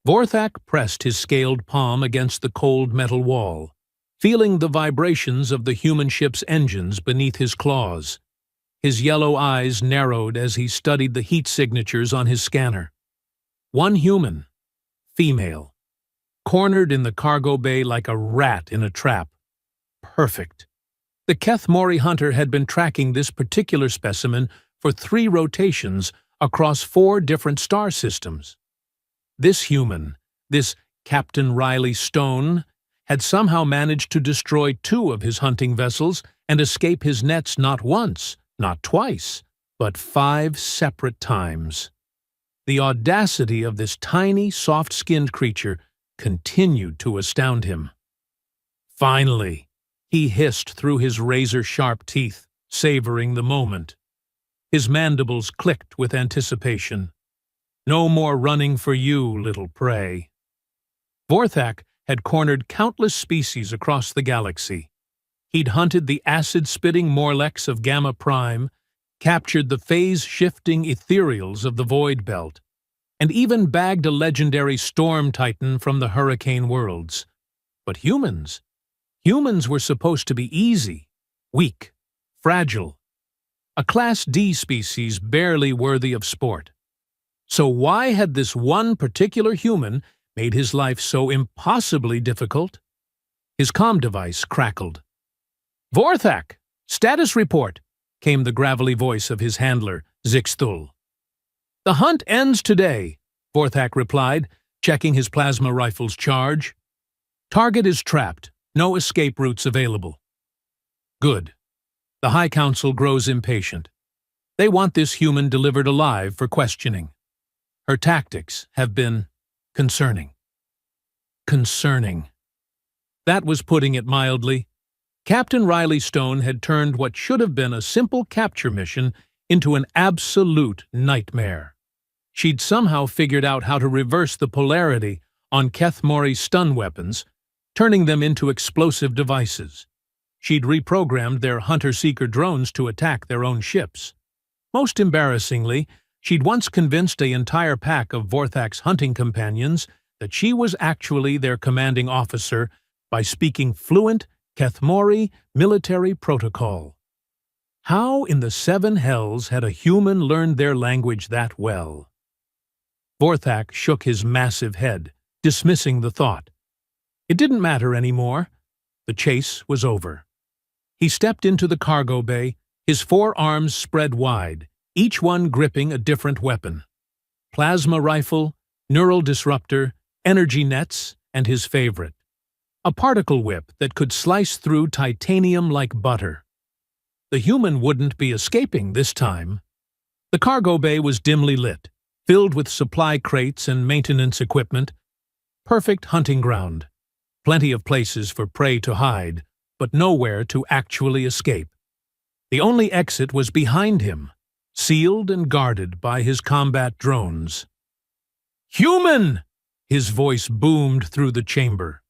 Vorthak pressed his scaled palm against the cold metal wall, feeling the vibrations of the human ship's engines beneath his claws. His yellow eyes narrowed as he studied the heat signatures on his scanner. One human, female, cornered in the cargo bay like a rat in a trap. Perfect. The Keth-Mori hunter had been tracking this particular specimen for 3 rotations across 4 different star systems. This human, this Captain Riley Stone, had somehow managed to destroy 2 of his hunting vessels and escape his nets not once, not twice, but 5 separate times. The audacity of this tiny, soft-skinned creature continued to astound him. Finally, he hissed through his razor-sharp teeth, savoring the moment. His mandibles clicked with anticipation. No more running for you, little prey. Vorthak had cornered countless species across the galaxy. He'd hunted the acid-spitting Morleks of Gamma Prime, captured the phase-shifting ethereals of the Void Belt, and even bagged a legendary storm titan from the hurricane worlds. But humans were supposed to be easy, weak, fragile. A Class D species barely worthy of sport. So why had this one particular human made his life so impossibly difficult? His comm device crackled. "Vorthak, status report," came the gravelly voice of his handler, Zixthul. "The hunt ends today," Vorthak replied, checking his plasma rifle's charge. "Target is trapped. No escape routes available." Good. The High Council grows impatient. They want this human delivered alive for questioning. Her tactics have been concerning. Concerning. That was putting it mildly. Captain Riley Stone had turned what should have been a simple capture mission into an absolute nightmare. She'd somehow figured out how to reverse the polarity on Keth-Mori's stun weapons, turning them into explosive devices. She'd reprogrammed their hunter-seeker drones to attack their own ships. Most embarrassingly, she'd once convinced an entire pack of Vorthak's hunting companions that she was actually their commanding officer by speaking fluent Keth-Mori military protocol. How in the 7 hells had a human learned their language that well? Vorthak shook his massive head, dismissing the thought. It didn't matter anymore. The chase was over. He stepped into the cargo bay, his 4 arms spread wide, each one gripping a different weapon. Plasma rifle, neural disruptor, energy nets, and his favorite. A particle whip that could slice through titanium like butter. The human wouldn't be escaping this time. The cargo bay was dimly lit, filled with supply crates and maintenance equipment. Perfect hunting ground. Plenty of places for prey to hide, but nowhere to actually escape. The only exit was behind him, sealed and guarded by his combat drones. "Human!" His voice boomed through the chamber.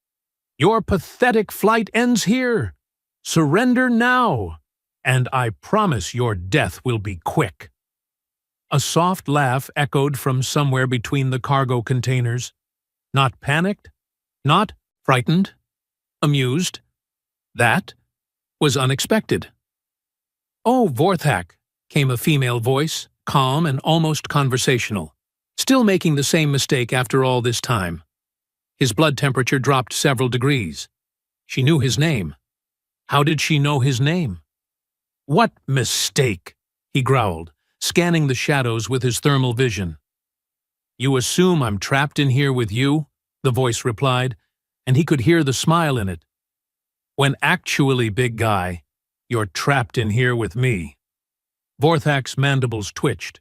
"Your pathetic flight ends here. Surrender now, and I promise your death will be quick." A soft laugh echoed from somewhere between the cargo containers. Not panicked, not frightened, amused. That was unexpected. "Oh, Vorthak," came a female voice, calm and almost conversational. Still making the same mistake after all this time. His blood temperature dropped several degrees. She knew his name. How did she know his name? "What mistake?" he growled, scanning the shadows with his thermal vision. "You assume I'm trapped in here with you?" the voice replied, and he could hear the smile in it. "When actually, big guy, you're trapped in here with me." Vorthak's mandibles twitched.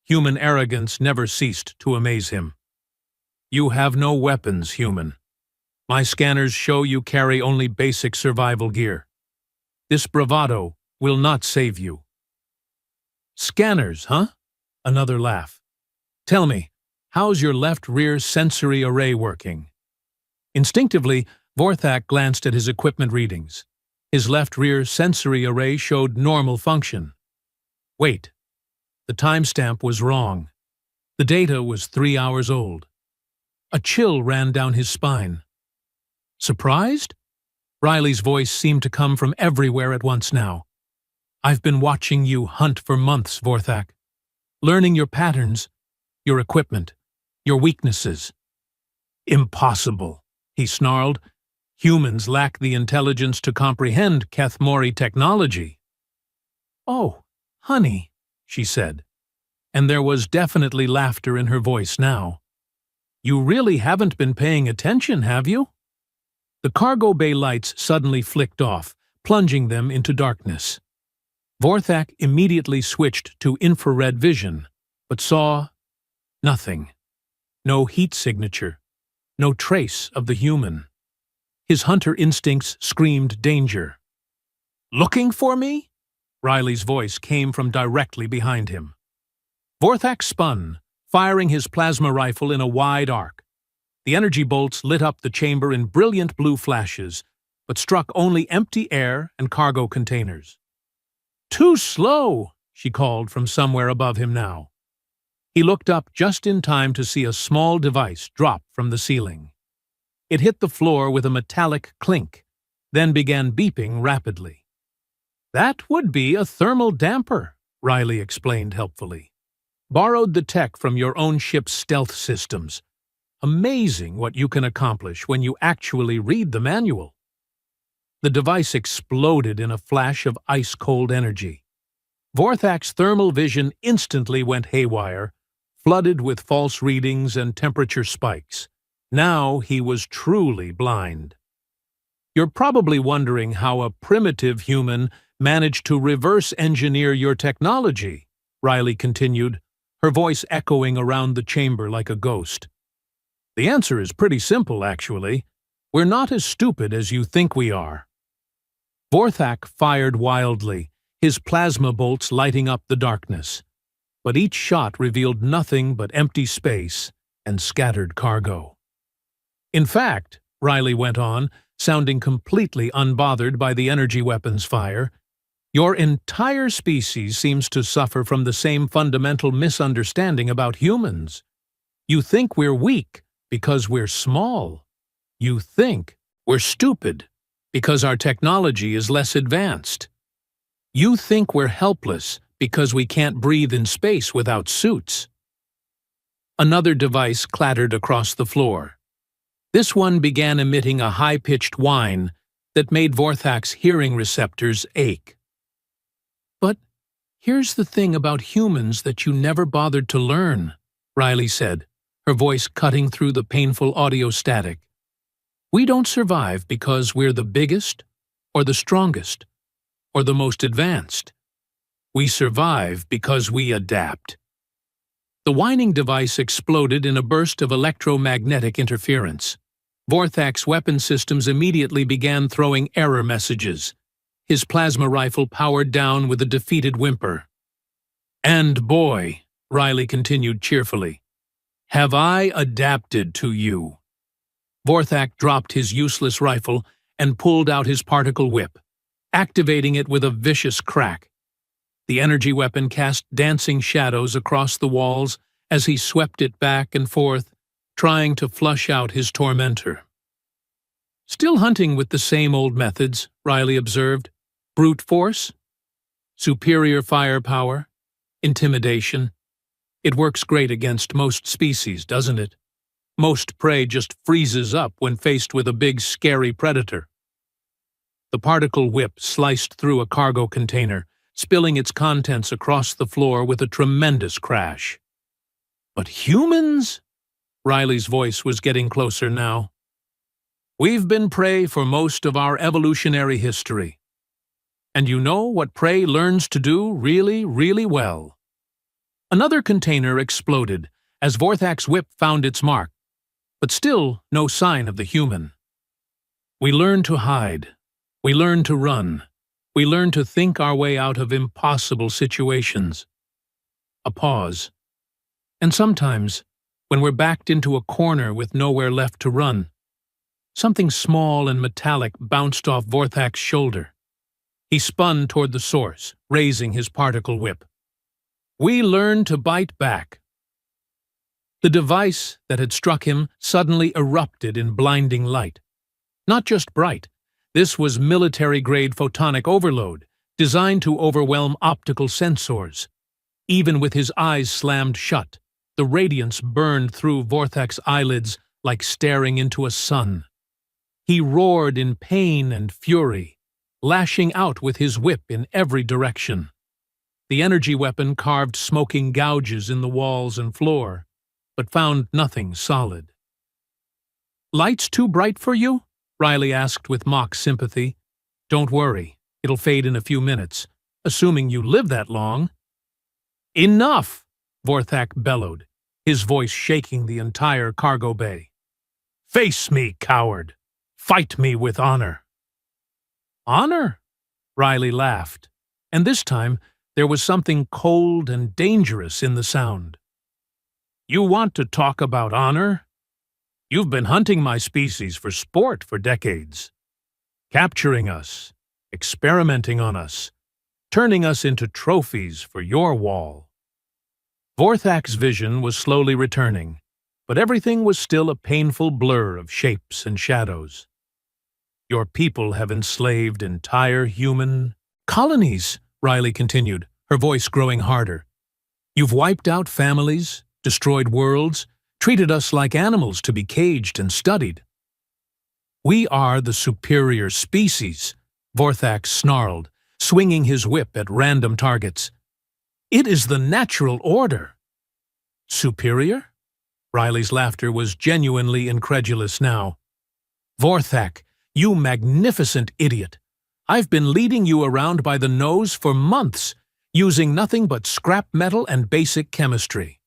Human arrogance never ceased to amaze him. "You have no weapons, human. My scanners show you carry only basic survival gear. This bravado will not save you." "Scanners, huh?" Another laugh. "Tell me, how's your left rear sensory array working?" Instinctively, Vorthak glanced at his equipment readings. His left rear sensory array showed normal function. Wait. The timestamp was wrong. The data was 3 hours old. A chill ran down his spine. Surprised? Riley's voice seemed to come from everywhere at once now. I've been watching you hunt for months, Vorthak. Learning your patterns, your equipment, your weaknesses. Impossible, he snarled. Humans lack the intelligence to comprehend Kethmori technology. Oh, honey, she said, and there was definitely laughter in her voice now. You really haven't been paying attention, have you? The cargo bay lights suddenly flicked off, plunging them into darkness. Vorthak immediately switched to infrared vision, but saw nothing. No heat signature, no trace of the human. His hunter instincts screamed danger. Looking for me? Riley's voice came from directly behind him. Vorthak spun, firing his plasma rifle in a wide arc. The energy bolts lit up the chamber in brilliant blue flashes, but struck only empty air and cargo containers. Too slow, she called from somewhere above him now. He looked up just in time to see a small device drop from the ceiling. It hit the floor with a metallic clink, then began beeping rapidly. That would be a thermal damper, Riley explained helpfully. Borrowed the tech from your own ship's stealth systems. Amazing what you can accomplish when you actually read the manual. The device exploded in a flash of ice-cold energy. Vorthak's thermal vision instantly went haywire, flooded with false readings and temperature spikes. Now he was truly blind. You're probably wondering how a primitive human managed to reverse-engineer your technology, Riley continued, her voice echoing around the chamber like a ghost. The answer is pretty simple, actually. We're not as stupid as you think we are. Vorthak fired wildly, his plasma bolts lighting up the darkness. But each shot revealed nothing but empty space and scattered cargo. In fact, Riley went on, sounding completely unbothered by the energy weapons fire, your entire species seems to suffer from the same fundamental misunderstanding about humans. You think we're weak because we're small. You think we're stupid because our technology is less advanced. You think we're helpless because we can't breathe in space without suits. Another device clattered across the floor. This one began emitting a high-pitched whine that made Vorthak's hearing receptors ache. But here's the thing about humans that you never bothered to learn, Riley said, her voice cutting through the painful audio static. We don't survive because we're the biggest, or the strongest, or the most advanced. We survive because we adapt. The whining device exploded in a burst of electromagnetic interference. Vorthak's weapon systems immediately began throwing error messages. His plasma rifle powered down with a defeated whimper. And boy, Riley continued cheerfully, have I adapted to you. Vorthak dropped his useless rifle and pulled out his particle whip, activating it with a vicious crack. The energy weapon cast dancing shadows across the walls as he swept it back and forth, trying to flush out his tormentor. Still hunting with the same old methods, Riley observed. Brute force, superior firepower, intimidation. It works great against most species, doesn't it? Most prey just freezes up when faced with a big, scary predator. The particle whip sliced through a cargo container, spilling its contents across the floor with a tremendous crash. But humans? Riley's voice was getting closer now. We've been prey for most of our evolutionary history. And you know what prey learns to do really, really well. Another container exploded as Vorthak's whip found its mark, but still no sign of the human. We learn to hide. We learn to run. We learn to think our way out of impossible situations. A pause. And sometimes, when we're backed into a corner with nowhere left to run, something small and metallic bounced off Vorthak's shoulder. He spun toward the source, raising his particle whip. We learn to bite back. The device that had struck him suddenly erupted in blinding light. Not just bright, this was military-grade photonic overload, designed to overwhelm optical sensors. Even with his eyes slammed shut, the radiance burned through Vorthak's eyelids like staring into a sun. He roared in pain and fury, lashing out with his whip in every direction. The energy weapon carved smoking gouges in the walls and floor, but found nothing solid. "Light's too bright for you?" Riley asked with mock sympathy. "Don't worry, it'll fade in a few minutes, assuming you live that long." "Enough!" Vorthak bellowed, his voice shaking the entire cargo bay. "Face me, coward! Fight me with honor!" "Honor?" Riley laughed, and this time there was something cold and dangerous in the sound. "You want to talk about honor? You've been hunting my species for sport for decades, capturing us, experimenting on us, turning us into trophies for your wall." Vorthak's vision was slowly returning, but everything was still a painful blur of shapes and shadows. "Your people have enslaved entire human colonies," Riley continued, her voice growing harder. "You've wiped out families, destroyed worlds, treated us like animals to be caged and studied." "We are the superior species," Vorthak snarled, swinging his whip at random targets. "It is the natural order." "Superior?" Riley's laughter was genuinely incredulous now. "Vorthak, you magnificent idiot! I've been leading you around by the nose for months, using nothing but scrap metal and basic chemistry.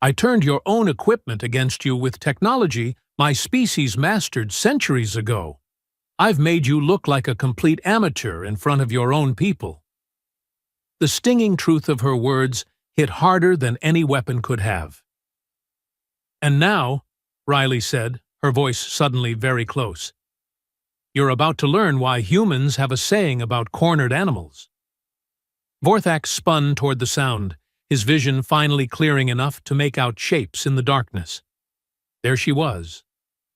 I turned your own equipment against you with technology my species mastered centuries ago. I've made you look like a complete amateur in front of your own people." The stinging truth of her words hit harder than any weapon could have. "And now," Riley said, her voice suddenly very close, "you're about to learn why humans have a saying about cornered animals." Vorthak spun toward the sound, his vision finally clearing enough to make out shapes in the darkness. There she was,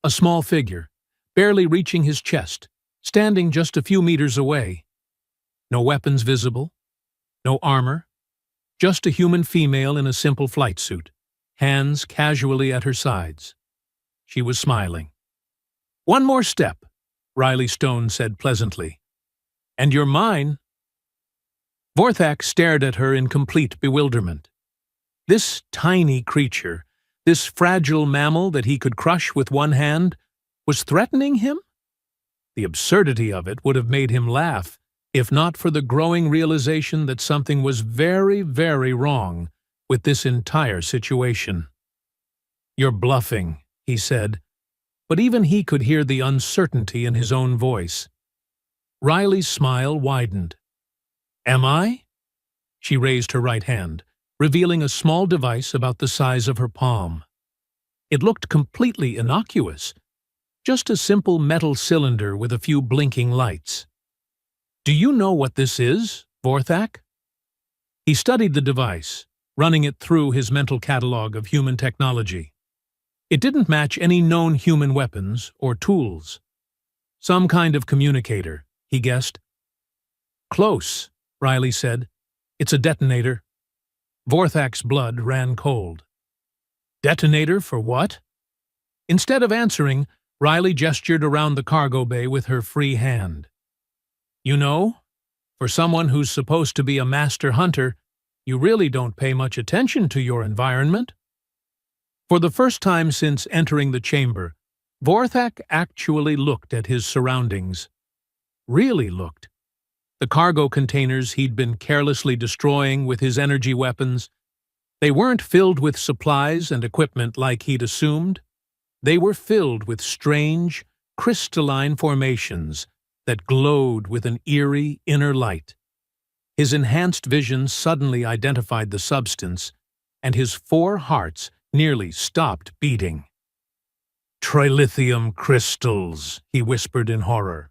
a small figure, barely reaching his chest, standing just a few meters away. No weapons visible, no armor, just a human female in a simple flight suit, hands casually at her sides. She was smiling. "One more step," Riley Stone said pleasantly, "and you're mine." Vorthak stared at her in complete bewilderment. This tiny creature, this fragile mammal that he could crush with one hand, was threatening him? The absurdity of it would have made him laugh, if not for the growing realization that something was very, very wrong with this entire situation. "You're bluffing," he said, but even he could hear the uncertainty in his own voice. Riley's smile widened. "Am I?" She raised her right hand, revealing a small device about the size of her palm. It looked completely innocuous, just a simple metal cylinder with a few blinking lights. "Do you know what this is, Vorthak?" He studied the device, running it through his mental catalog of human technology. It didn't match any known human weapons or tools. Some kind of communicator, he guessed. "Close," Riley said. "It's a detonator." Vorthak's blood ran cold. "Detonator for what?" Instead of answering, Riley gestured around the cargo bay with her free hand. "You know, for someone who's supposed to be a master hunter, you really don't pay much attention to your environment." For the first time since entering the chamber, Vorthak actually looked at his surroundings. Really looked. The cargo containers he'd been carelessly destroying with his energy weapons, they weren't filled with supplies and equipment like he'd assumed. They were filled with strange, crystalline formations that glowed with an eerie inner light. His enhanced vision suddenly identified the substance, and his 4 hearts nearly stopped beating. "Trilithium crystals," he whispered in horror.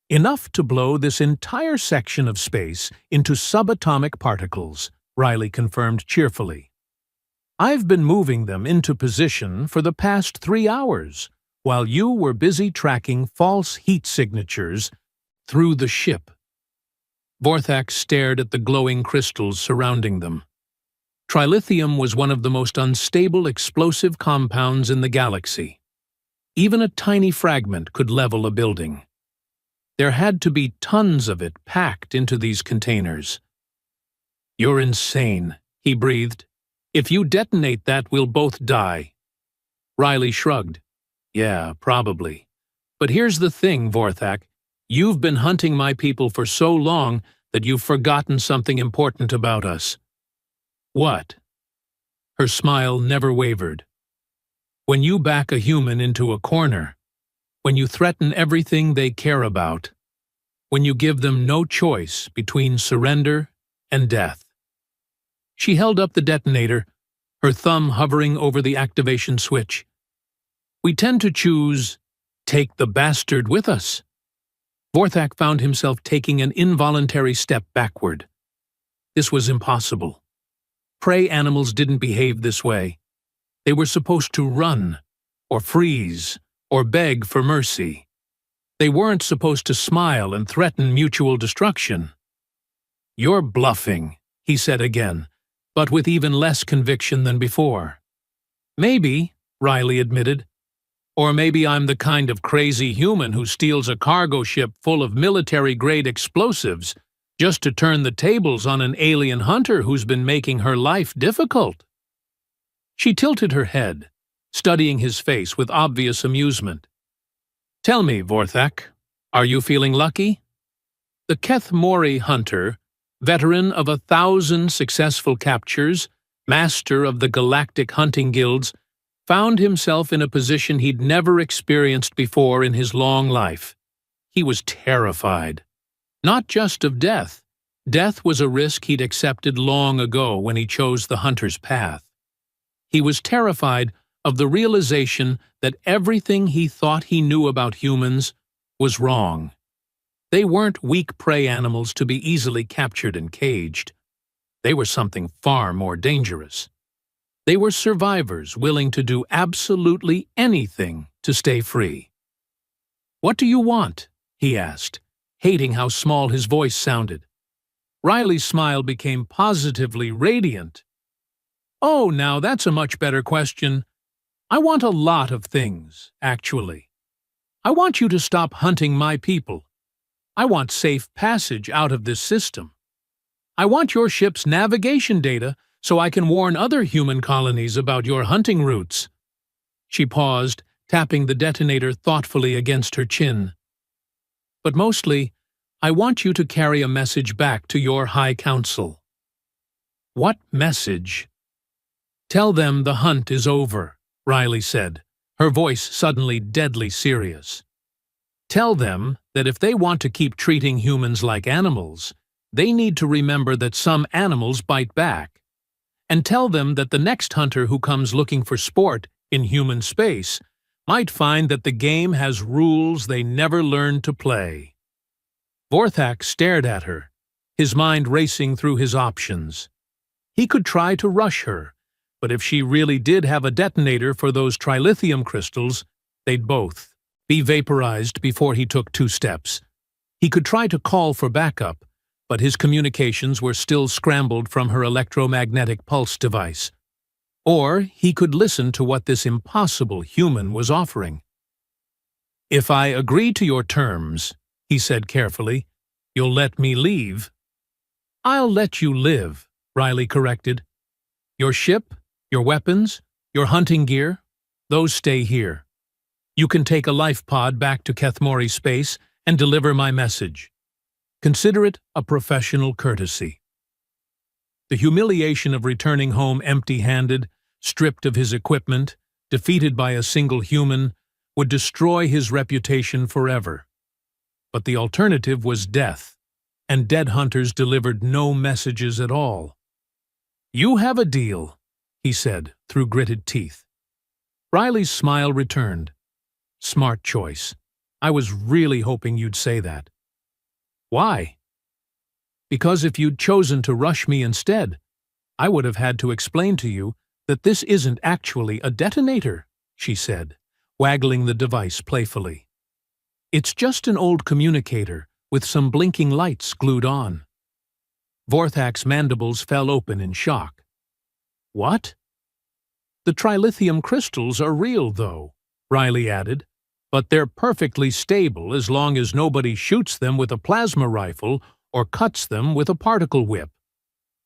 "Enough to blow this entire section of space into subatomic particles," Riley confirmed cheerfully. I've been moving them into position for the past 3 hours, while you were busy tracking false heat signatures through the ship. Vorthak stared at the glowing crystals surrounding them. Trilithium was one of the most unstable explosive compounds in the galaxy. Even a tiny fragment could level a building. There had to be tons of it packed into these containers. "You're insane," he breathed. "If you detonate that, we'll both die." Riley shrugged. "Yeah, probably. But here's the thing, Vorthak. You've been hunting my people for so long that you've forgotten something important about us." "What?" Her smile never wavered. "When you back a human into a corner, when you threaten everything they care about, when you give them no choice between surrender and death." She held up the detonator, her thumb hovering over the activation switch. "We tend to choose, take the bastard with us." Vorthak found himself taking an involuntary step backward. This was impossible. Prey animals didn't behave this way. They were supposed to run, or freeze, or beg for mercy. They weren't supposed to smile and threaten mutual destruction. "You're bluffing," he said again, but with even less conviction than before. "Maybe," Riley admitted. "Or maybe I'm the kind of crazy human who steals a cargo ship full of military-grade explosives just to turn the tables on an alien hunter who's been making her life difficult." She tilted her head, studying his face with obvious amusement. "Tell me, Vorthak, are you feeling lucky?" The Keth Mori hunter, veteran of 1,000 successful captures, master of the Galactic hunting guilds, found himself in a position he'd never experienced before in his long life. He was terrified. Not just of death. Death was a risk he'd accepted long ago when he chose the hunter's path. He was terrified of the realization that everything he thought he knew about humans was wrong. They weren't weak prey animals to be easily captured and caged. They were something far more dangerous. They were survivors willing to do absolutely anything to stay free. "What do you want?" he asked, hating how small his voice sounded. Riley's smile became positively radiant. "Oh, now that's a much better question. I want a lot of things, actually. I want you to stop hunting my people. I want safe passage out of this system. I want your ship's navigation data so I can warn other human colonies about your hunting routes." She paused, tapping the detonator thoughtfully against her chin. "But mostly, I want you to carry a message back to your High Council." "What message?" "Tell them the hunt is over," Riley said, her voice suddenly deadly serious. "Tell them that if they want to keep treating humans like animals, they need to remember that some animals bite back. And tell them that the next hunter who comes looking for sport in human space might find that the game has rules they never learned to play." Vorthak stared at her, his mind racing through his options. He could try to rush her, but if she really did have a detonator for those trilithium crystals, they'd both be vaporized before he took 2 steps. He could try to call for backup, but his communications were still scrambled from her electromagnetic pulse device. Or he could listen to what this impossible human was offering. "If I agree to your terms," he said carefully, "you'll let me leave." "I'll let you live," Riley corrected. "Your ship, your weapons, your hunting gear, those stay here. You can take a life pod back to Keth Mori space and deliver my message. Consider it a professional courtesy." The humiliation of returning home empty-handed, stripped of his equipment, defeated by a single human, would destroy his reputation forever. But the alternative was death, and dead hunters delivered no messages at all. "You have a deal," he said through gritted teeth. Riley's smile returned. "Smart choice. I was really hoping you'd say that." "Why?" "Because if you'd chosen to rush me instead, I would have had to explain to you that this isn't actually a detonator," she said, waggling the device playfully. "It's just an old communicator with some blinking lights glued on." Vorthak's mandibles fell open in shock. "What?" "The trilithium crystals are real, though," Riley added, "but they're perfectly stable as long as nobody shoots them with a plasma rifle or cuts them with a particle whip.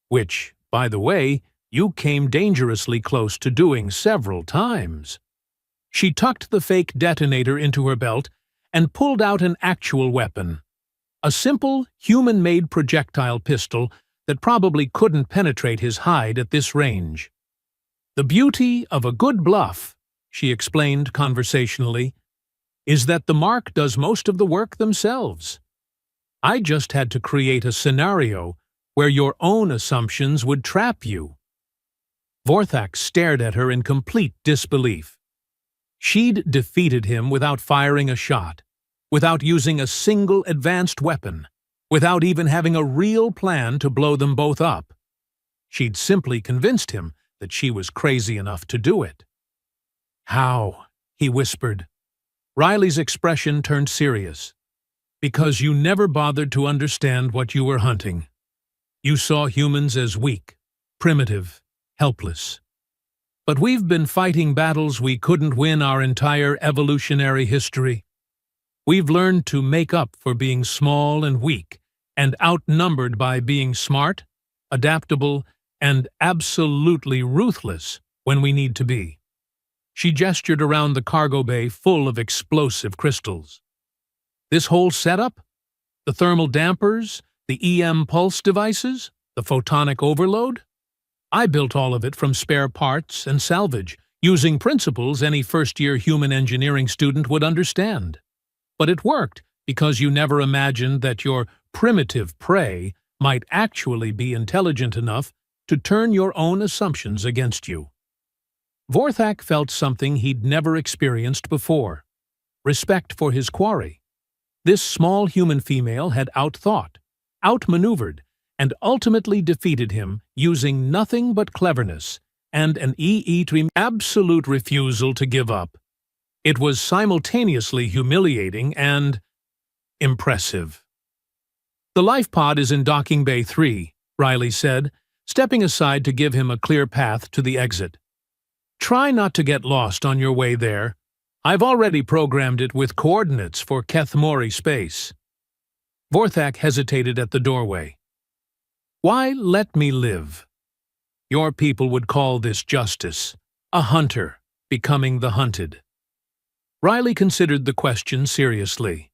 Which, by the way, you came dangerously close to doing several times." She tucked the fake detonator into her belt and pulled out an actual weapon. A simple, human-made projectile pistol that probably couldn't penetrate his hide at this range. "The beauty of a good bluff," she explained conversationally, "is that the mark does most of the work themselves. I just had to create a scenario where your own assumptions would trap you." Vorthak stared at her in complete disbelief. She'd defeated him without firing a shot, without using a single advanced weapon, without even having a real plan to blow them both up. She'd simply convinced him that she was crazy enough to do it. "How?" he whispered. Riley's expression turned serious. "Because you never bothered to understand what you were hunting. You saw humans as weak, primitive, helpless. But we've been fighting battles we couldn't win our entire evolutionary history. We've learned to make up for being small and weak, and outnumbered by being smart, adaptable, and absolutely ruthless when we need to be." She gestured around the cargo bay full of explosive crystals. "This whole setup? The thermal dampers, the EM pulse devices, the photonic overload? I built all of it from spare parts and salvage, using principles any first-year human engineering student would understand. But it worked because you never imagined that your primitive prey might actually be intelligent enough to turn your own assumptions against you." Vorthak felt something he'd never experienced before: respect for his quarry. This small human female had outthought, outmaneuvered, and ultimately defeated him using nothing but cleverness and an absolute refusal to give up. It was simultaneously humiliating and impressive. "The life pod is in docking bay 3, Riley said, stepping aside to give him a clear path to the exit. "Try not to get lost on your way there. I've already programmed it with coordinates for Kethmori space." Vorthak hesitated at the doorway. "Why let me live? Your people would call this justice, a hunter becoming the hunted." Riley considered the question seriously.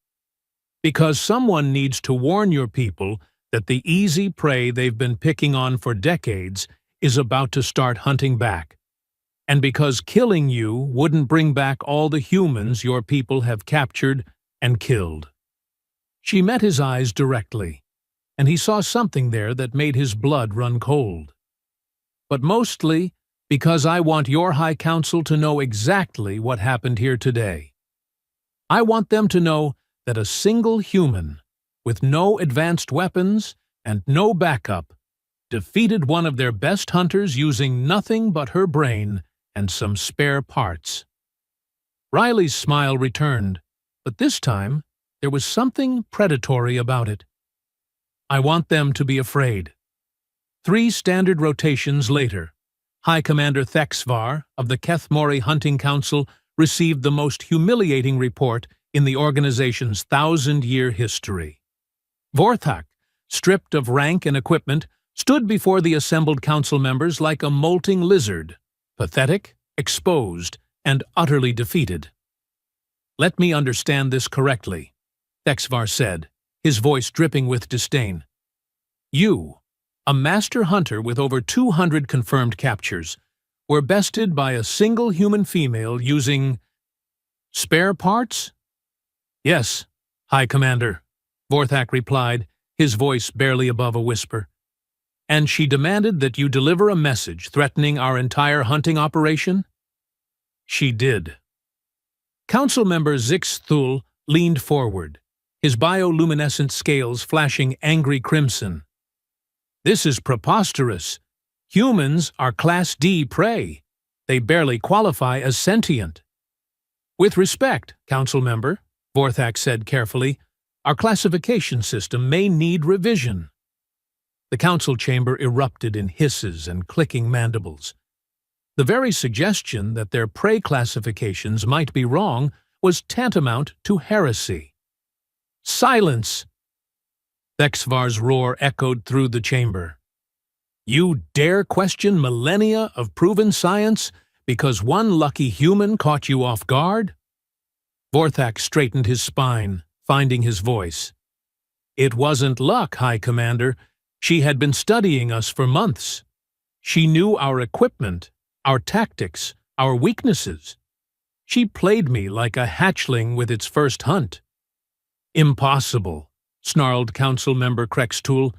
"Because someone needs to warn your people that the easy prey they've been picking on for decades is about to start hunting back. And because killing you wouldn't bring back all the humans your people have captured and killed." She met his eyes directly, and he saw something there that made his blood run cold. "But mostly because I want your High Council to know exactly what happened here today. I want them to know that a single human, with no advanced weapons and no backup, defeated one of their best hunters using nothing but her brain and some spare parts." Riley's smile returned, but this time there was something predatory about it. "I want them to be afraid." 3 standard rotations later, High Commander Thexvar of the Kethmori Hunting Council received the most humiliating report in the organization's 1,000-year history. Vorthak, stripped of rank and equipment, stood before the assembled council members like a molting lizard, pathetic, exposed, and utterly defeated. "Let me understand this correctly," Thexvar said, his voice dripping with disdain. "You, a master hunter with over 200 confirmed captures, were bested by a single human female using spare parts?" "Yes, High Commander," Vorthak replied, his voice barely above a whisper. "And she demanded that you deliver a message threatening our entire hunting operation?" "She did." Council member Zix Thul leaned forward, his bioluminescent scales flashing angry crimson. "This is preposterous. Humans are Class D prey. They barely qualify as sentient. With respect, Council Member, Vorthak said carefully, our classification system may need revision. The council chamber erupted in hisses and clicking mandibles. The very suggestion that their prey classifications might be wrong was tantamount to heresy. Silence! Thexvar's roar echoed through the chamber. You dare question millennia of proven science because one lucky human caught you off guard? Vorthak straightened his spine, finding his voice. It wasn't luck, High Commander. She had been studying us for months. She knew our equipment, our tactics, our weaknesses. She played me like a hatchling with its first hunt. Impossible, snarled Council Member Krextool.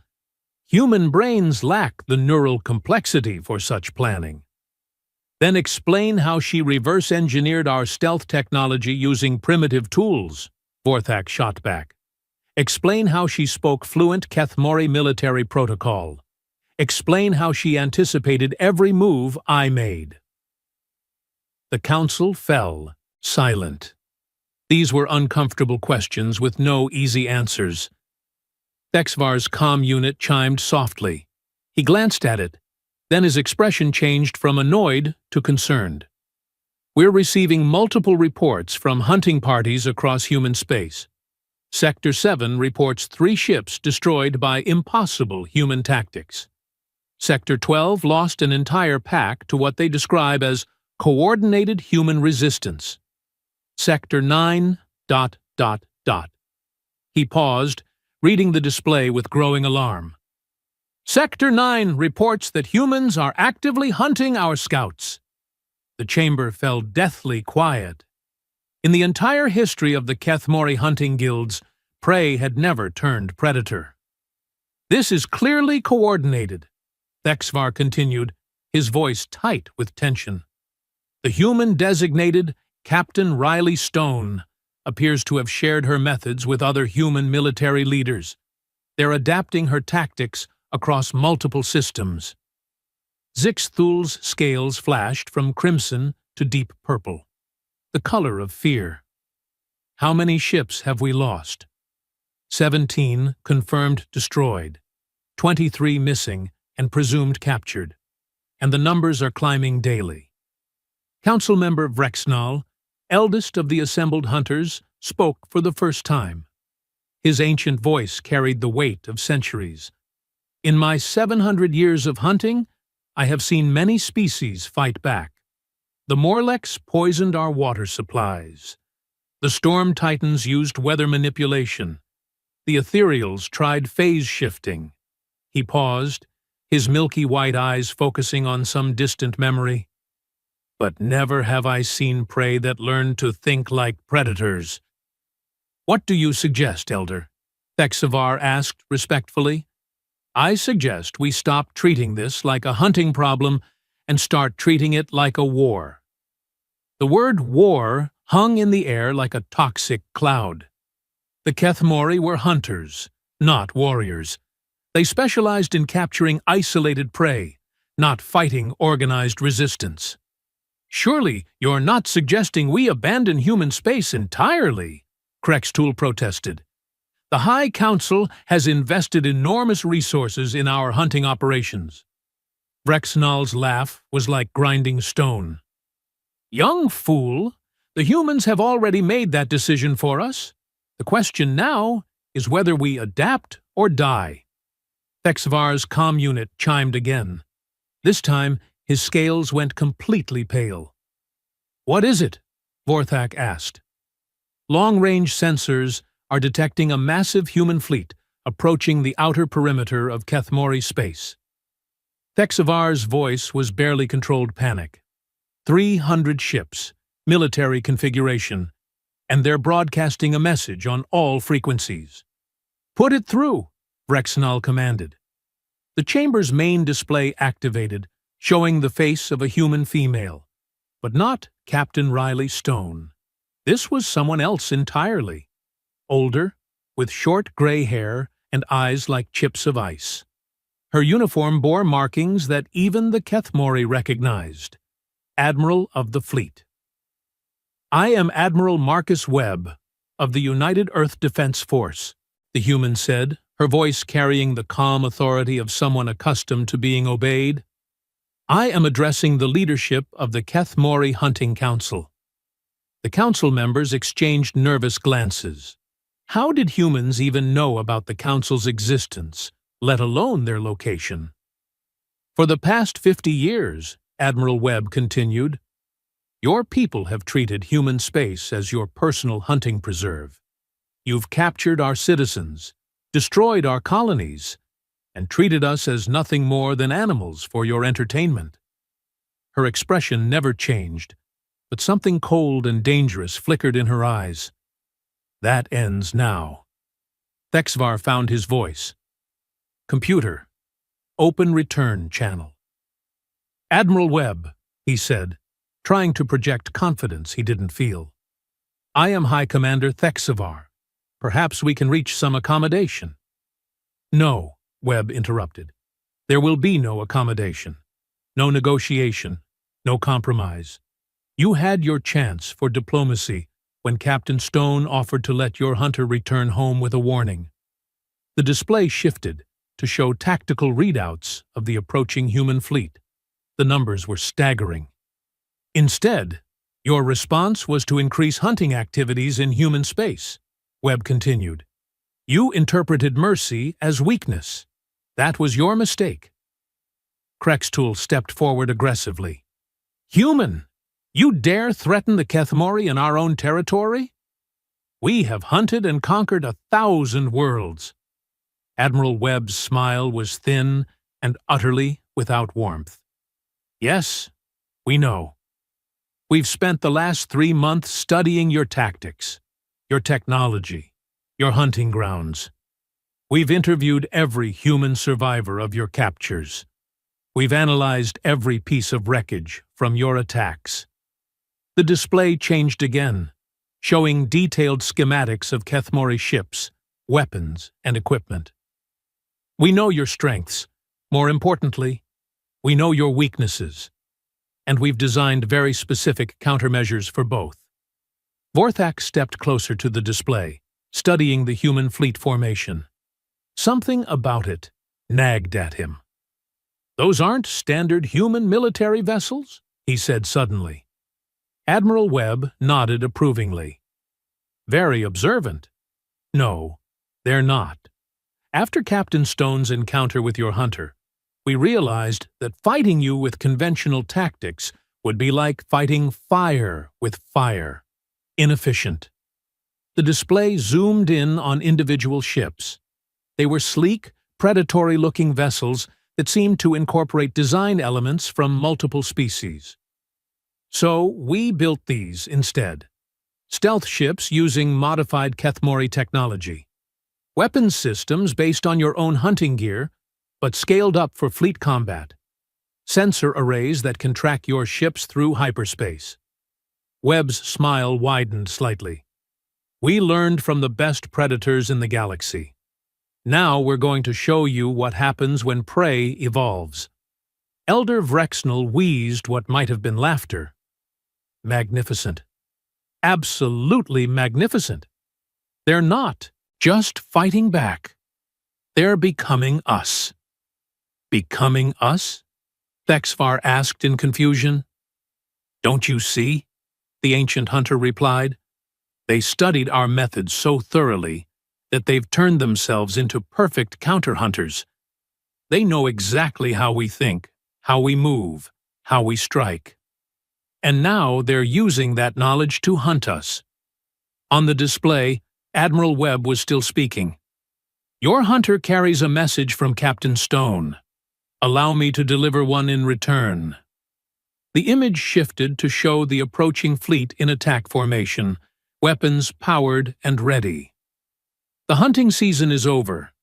Human brains lack the neural complexity for such planning. Then explain how she reverse-engineered our stealth technology using primitive tools, Vorthak shot back. Explain how she spoke fluent Kethmori military protocol. Explain how she anticipated every move I made. The council fell, silent. These were uncomfortable questions with no easy answers. Thexvar's comm unit chimed softly. He glanced at it. Then his expression changed from annoyed to concerned. We're receiving multiple reports from hunting parties across human space. Sector 7 reports 3 ships destroyed by impossible human tactics. Sector 12 lost an entire pack to what they describe as coordinated human resistance. Sector 9... He paused, reading the display with growing alarm. Sector 9 reports that humans are actively hunting our scouts. The chamber fell deathly quiet. In the entire history of the Kethmori hunting guilds, prey had never turned predator. This is clearly coordinated, Thexvar continued, his voice tight with tension. The human designated Captain Riley Stone appears to have shared her methods with other human military leaders. They're adapting her tactics across multiple systems. Zixthul's scales flashed from crimson to deep purple, the color of fear. How many ships have we lost? 17 confirmed destroyed, 23 missing and presumed captured, and the numbers are climbing daily. Council Member Vrexnal, eldest of the assembled hunters, spoke for the first time. His ancient voice carried the weight of centuries. In my 700 years of hunting, I have seen many species fight back. The Morleks poisoned our water supplies. The Storm Titans used weather manipulation. The Ethereals tried phase shifting. He paused, his milky white eyes focusing on some distant memory. But never have I seen prey that learned to think like predators. What do you suggest, Elder? Thexvar asked respectfully. I suggest we stop treating this like a hunting problem and start treating it like a war. The word war hung in the air like a toxic cloud. The Kethmori were hunters, not warriors. They specialized in capturing isolated prey, not fighting organized resistance. Surely you're not suggesting we abandon human space entirely, Krextool protested. The High Council has invested enormous resources in our hunting operations. Vrexnal's laugh was like grinding stone. Young fool, the humans have already made that decision for us. The question now is whether we adapt or die. Thexvar's comm unit chimed again. This time, his scales went completely pale. What is it? Vorthak asked. Long-range sensors are detecting a massive human fleet approaching the outer perimeter of Kethmori space. Thexvar's voice was barely controlled panic. 300 ships, military configuration, and they're broadcasting a message on all frequencies. Put it through, Vrexnal commanded. The chamber's main display activated, showing the face of a human female, but not Captain Riley Stone. This was someone else entirely. Older, with short gray hair and eyes like chips of ice. Her uniform bore markings that even the Kethmori recognized. Admiral of the Fleet. "I am Admiral Marcus Webb, of the United Earth Defense Force," the human said, her voice carrying the calm authority of someone accustomed to being obeyed. "I am addressing the leadership of the Kethmori Hunting Council." The council members exchanged nervous glances. How did humans even know about the council's existence, let alone their location? "For the past 50 years, Admiral Webb continued, your people have treated human space as your personal hunting preserve. You've captured our citizens, destroyed our colonies, and treated us as nothing more than animals for your entertainment." Her expression never changed, but something cold and dangerous flickered in her eyes. "That ends now." Thexvar found his voice. "Computer, open return channel." "Admiral Webb," he said, trying to project confidence he didn't feel. "I am High Commander Thexvar. Perhaps we can reach some accommodation." "No," Webb interrupted. "There will be no accommodation, no negotiation, no compromise. You had your chance for diplomacy when Captain Stone offered to let your hunter return home with a warning." The display shifted to show tactical readouts of the approaching human fleet. The numbers were staggering. "Instead, your response was to increase hunting activities in human space," Webb continued. "You interpreted mercy as weakness. That was your mistake." Krextool stepped forward aggressively. "Human! You dare threaten the Kethmori in our own territory? We have hunted and conquered 1,000 worlds." Admiral Webb's smile was thin and utterly without warmth. "Yes, we know. We've spent the last 3 months studying your tactics, your technology, your hunting grounds. We've interviewed every human survivor of your captures. We've analyzed every piece of wreckage from your attacks." The display changed again, showing detailed schematics of Kethmori ships, weapons, and equipment. "We know your strengths. More importantly, we know your weaknesses, and we've designed very specific countermeasures for both." Vorthak stepped closer to the display, studying the human fleet formation. Something about it nagged at him. "Those aren't standard human military vessels?" he said suddenly. Admiral Webb nodded approvingly. "Very observant. No, they're not. After Captain Stone's encounter with your hunter, we realized that fighting you with conventional tactics would be like fighting fire with fire. Inefficient." The display zoomed in on individual ships. They were sleek, predatory-looking vessels that seemed to incorporate design elements from multiple species. "So we built these instead. Stealth ships using modified Kethmori technology. Weapons systems based on your own hunting gear, but scaled up for fleet combat. Sensor arrays that can track your ships through hyperspace." Webb's smile widened slightly. "We learned from the best predators in the galaxy. Now we're going to show you what happens when prey evolves." Elder Vrexnel wheezed what might have been laughter. "Magnificent. Absolutely magnificent. They're not just fighting back. They're becoming us." "Becoming us?" Thexvar asked in confusion. "Don't you see?" the ancient hunter replied. "They studied our methods so thoroughly that they've turned themselves into perfect counter-hunters. They know exactly how we think, how we move, how we strike. And now they're using that knowledge to hunt us." On the display, Admiral Webb was still speaking. "Your hunter carries a message from Captain Stone. Allow me to deliver one in return." The image shifted to show the approaching fleet in attack formation, weapons powered and ready. The hunting season is over.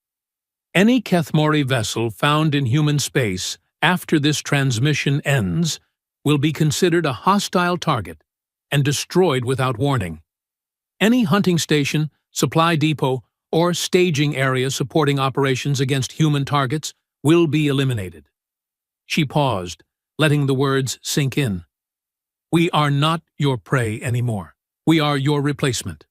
Any Kethmori vessel found in human space after this transmission ends will be considered a hostile target and destroyed without warning. Any hunting station, supply depot, or staging area supporting operations against human targets will be eliminated. She paused, letting the words sink in. We are not your prey anymore. We are your replacement.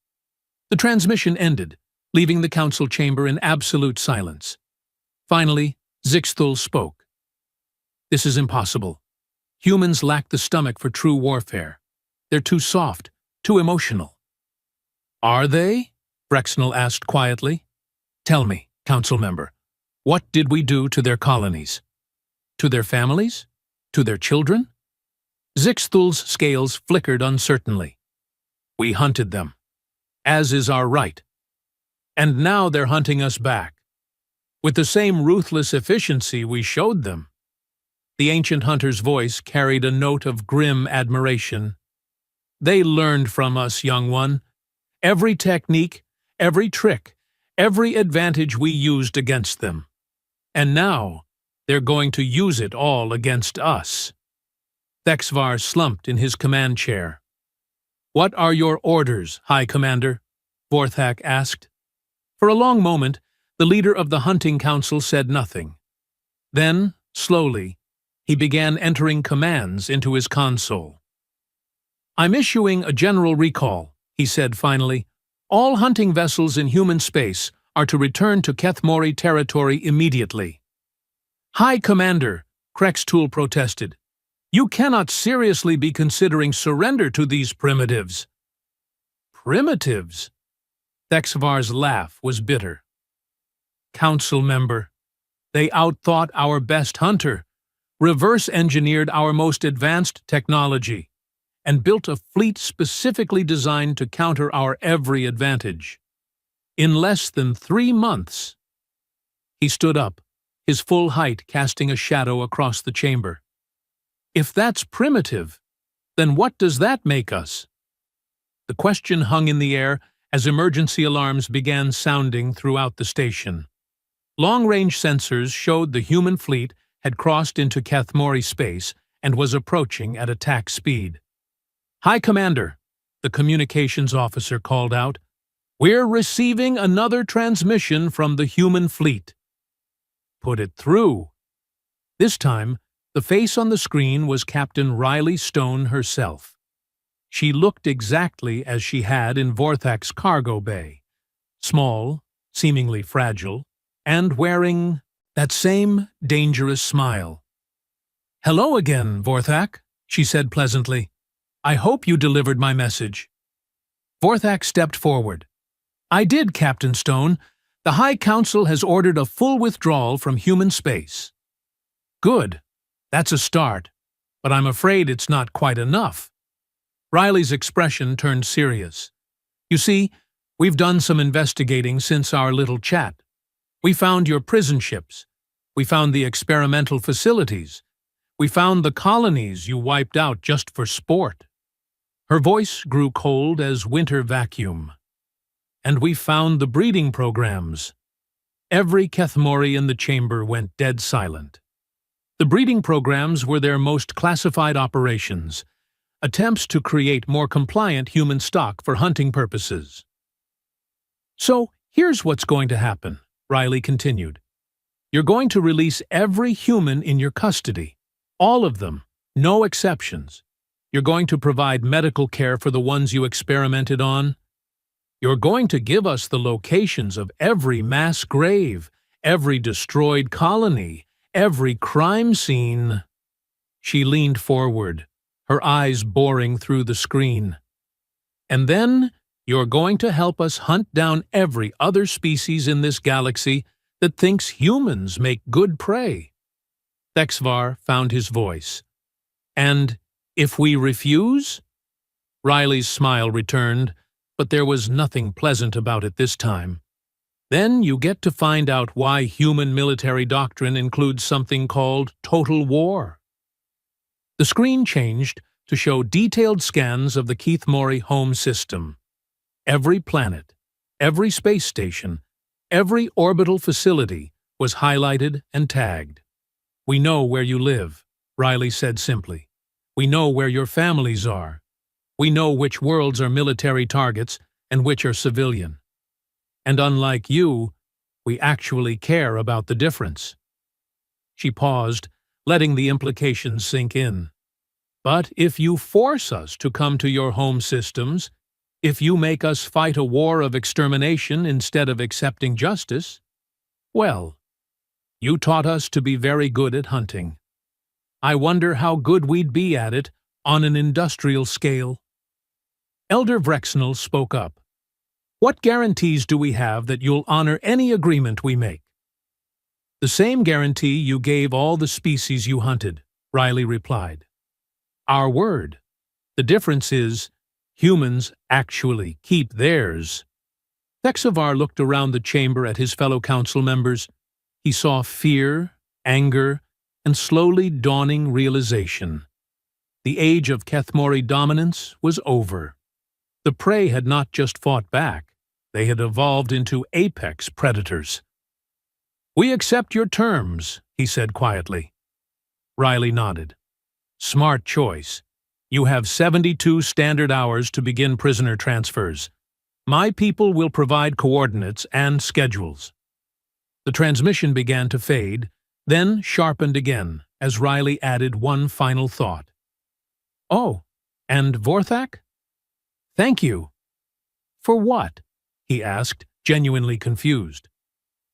The transmission ended, leaving the council chamber in absolute silence. Finally, Zixthul spoke. This is impossible. Humans lack the stomach for true warfare. They're too soft, too emotional. Are they? Brexnell asked quietly. Tell me, council member, what did we do to their colonies? To their families? To their children? Zixthul's scales flickered uncertainly. We hunted them, as is our right. And now they're hunting us back, with the same ruthless efficiency we showed them. The ancient hunter's voice carried a note of grim admiration. They learned from us, young one. Every technique, every trick, every advantage we used against them. And now, they're going to use it all against us. Thexvar slumped in his command chair. What are your orders, High Commander? Vorthak asked. For a long moment, the leader of the hunting council said nothing. Then, slowly, he began entering commands into his console. I'm issuing a general recall, he said finally. All hunting vessels in human space are to return to Kethmori territory immediately. High Commander, Krextul protested. You cannot seriously be considering surrender to these primitives. Primitives? Thexvar's laugh was bitter. Council member, they outthought our best hunter, reverse-engineered our most advanced technology, and built a fleet specifically designed to counter our every advantage. In less than 3 months. He stood up, his full height casting a shadow across the chamber. If that's primitive, then what does that make us? The question hung in the air as emergency alarms began sounding throughout the station. Long-range sensors showed the human fleet had crossed into Kethmori space and was approaching at attack speed. High Commander, the communications officer called out, we're receiving another transmission from the human fleet. Put it through. This time, the face on the screen was Captain Riley Stone herself. She looked exactly as she had in Vorthak's cargo bay, small, seemingly fragile, and wearing that same dangerous smile. Hello again, Vorthak, she said pleasantly. I hope you delivered my message. Vorthak stepped forward. I did, Captain Stone. The High Council has ordered a full withdrawal from human space. Good. That's a start, but I'm afraid it's not quite enough. Riley's expression turned serious. You see, we've done some investigating since our little chat. We found your prison ships. We found the experimental facilities. We found the colonies you wiped out just for sport. Her voice grew cold as winter vacuum. And we found the breeding programs. Every Kethmori in the chamber went dead silent. The breeding programs were their most classified operations, attempts to create more compliant human stock for hunting purposes. So, here's what's going to happen, Riley continued. You're going to release every human in your custody, all of them, no exceptions. You're going to provide medical care for the ones you experimented on. You're going to give us the locations of every mass grave, every destroyed colony, every crime scene. She leaned forward, her eyes boring through the screen. And then you're going to help us hunt down every other species in this galaxy that thinks humans make good prey. Thexvar found his voice. And if we refuse? Riley's smile returned, but there was nothing pleasant about it this time. Then you get to find out why human military doctrine includes something called total war. The screen changed to show detailed scans of the Kethmori home system. Every planet, every space station, every orbital facility was highlighted and tagged. We know where you live, Riley said simply. We know where your families are. We know which worlds are military targets and which are civilian. And unlike you, we actually care about the difference. She paused, letting the implications sink in. But if you force us to come to your home systems, if you make us fight a war of extermination instead of accepting justice, well, you taught us to be very good at hunting. I wonder how good we'd be at it on an industrial scale. Elder Vrexnel spoke up. What guarantees do we have that you'll honor any agreement we make? The same guarantee you gave all the species you hunted, Riley replied. Our word. The difference is, humans actually keep theirs. Thexavar looked around the chamber at his fellow council members. He saw fear, anger, and slowly dawning realization. The age of Kethmori dominance was over. The prey had not just fought back, they had evolved into apex predators. We accept your terms, he said quietly. Riley nodded. Smart choice. You have 72 standard hours to begin prisoner transfers. My people will provide coordinates and schedules. The transmission began to fade, then sharpened again, as Riley added one final thought. Oh, and Vorthak? Thank you. For what? He asked, genuinely confused.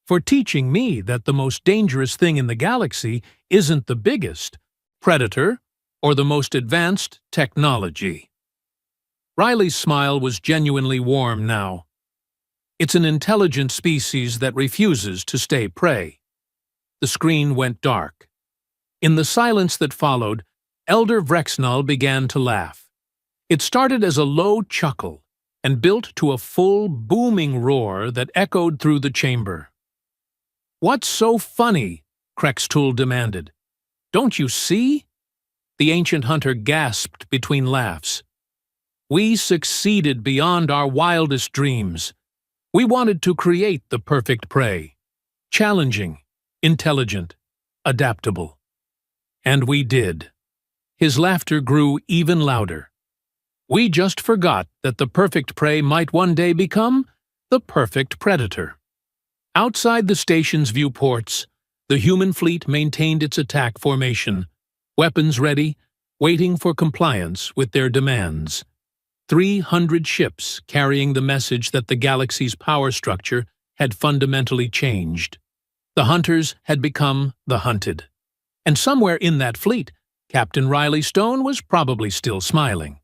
For teaching me that the most dangerous thing in the galaxy isn't the biggest predator or the most advanced technology. Riley's smile was genuinely warm now. It's an intelligent species that refuses to stay prey. The screen went dark. In the silence that followed, Elder Vrexnel began to laugh. It started as a low chuckle and built to a full, booming roar that echoed through the chamber. What's so funny? Krextul demanded. Don't you see? The ancient hunter gasped between laughs. We succeeded beyond our wildest dreams. We wanted to create the perfect prey. Challenging, intelligent, adaptable. And we did. His laughter grew even louder. We just forgot that the perfect prey might one day become the perfect predator. Outside the station's viewports, the human fleet maintained its attack formation, weapons ready, waiting for compliance with their demands. 300 ships carrying the message that the galaxy's power structure had fundamentally changed. The hunters had become the hunted. And somewhere in that fleet, Captain Riley Stone was probably still smiling.